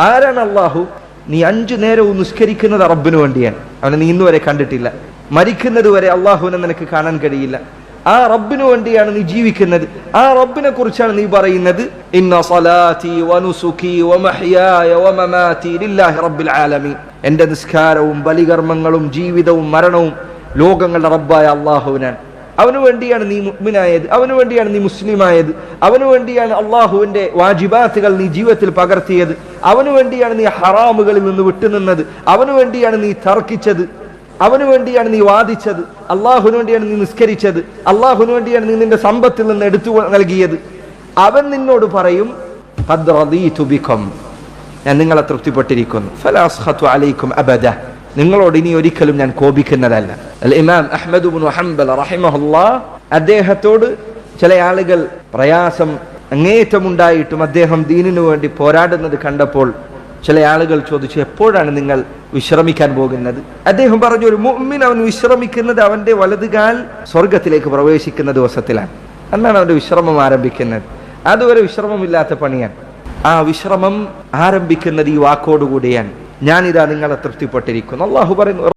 ആരാണ് അള്ളാഹു? നീ 5 നേരവും നിസ്കരിക്കുന്നത് റബ്ബിന് വേണ്ടിയാണ്. അവനെ നീ ഇന്നുവരെ കണ്ടിട്ടില്ല. മരിക്കുന്നത് വരെ അള്ളാഹുവിനെ നിനക്ക് കാണാൻ കഴിയില്ല. ആ റബ്ബിന് വേണ്ടിയാണ് നീ ജീവിക്കുന്നത്. ആ റബ്ബിനെ കുറിച്ചാണ് നീ പറയുന്നത്, ഇന്ന സ്വലാത്തി വനുസുകി വമഹ്യായ വമമാതി ലില്ലാഹി റബ്ബിൽ ആലമീൻ. എന്റെ നിസ്കാരവും ബലികർമ്മങ്ങളും ജീവിതവും മരണവും ലോകങ്ങളുടെ റബ്ബായ അള്ളാഹുവിനാണ്. അവന് വേണ്ടിയാണ് നീ മുഅ്മിനായത്, അവന് വേണ്ടിയാണ് നീ മുസ്ലിമായത്, അവന് വേണ്ടിയാണ് അള്ളാഹുവിന്റെ വാജിബാത്തുകൾ നീ ജീവിതത്തിൽ പകർത്തിയത്, അവന് വേണ്ടിയാണ് നീ ഹറാമുകളിൽ നിന്ന് വിട്ടുനിന്നത്, അവന് വേണ്ടിയാണ് നീ തർക്കിച്ചത്, അവന് വേണ്ടിയാണ് നീ വാദിച്ചത്, അള്ളാഹുവിന് വേണ്ടിയാണ് നീ നിസ്കരിച്ചത്, അള്ളാഹുവിന് വേണ്ടിയാണ് നീ നിന്റെ സമ്പത്തിൽ നിന്ന് എടുത്തു നൽകിയത്. അവൻ നിന്നോട് പറയും, ഖദ് റദീതു ബികും, ഞാൻ നിങ്ങളെ തൃപ്തിപ്പെട്ടിരിക്കുന്നു, ഫലാ അസ്ഖതു അലൈക്കും അബദ, നിങ്ങളോട് ഇനി ഒരിക്കലും ഞാൻ കോപിക്കുന്നതല്ല. അൽ ഇമാം അഹ്മദ് ഇബ്നു ഹംബൽ റഹിമഹുല്ലാഹ്, അദ്ദേഹത്തോട് ചില ആളുകൾ പ്രയാസം അങ്ങേയറ്റമുണ്ടായിട്ടും അദ്ദേഹം ദീനിനു വേണ്ടി പോരാടുന്നത് കണ്ടപ്പോൾ ചില ആളുകൾ ചോദിച്ചു, എപ്പോഴാണ് നിങ്ങൾ വിശ്രമിക്കാൻ പോകുന്നത്? അദ്ദേഹം പറഞ്ഞു, ഒരു മുഅ്മിൻ അവൻ വിശ്രമിക്കുന്നത് അവന്റെ വലതുകാൽ സ്വർഗത്തിലേക്ക് പ്രവേശിക്കുന്ന ദിവസത്തിലാണ്. അന്നാണ് അവന്റെ വിശ്രമം ആരംഭിക്കുന്നത്. അതുവരെ വിശ്രമമില്ലാത്ത പണിയാണ്. ആ വിശ്രമം ആരംഭിക്കുന്നത് ഈ വാക്കോടുകൂടിയാണ്, ഞാനിതാ നിങ്ങളെ തൃപ്തിപ്പെട്ടിരിക്കുന്നു. അല്ലാഹു പറയുന്നു,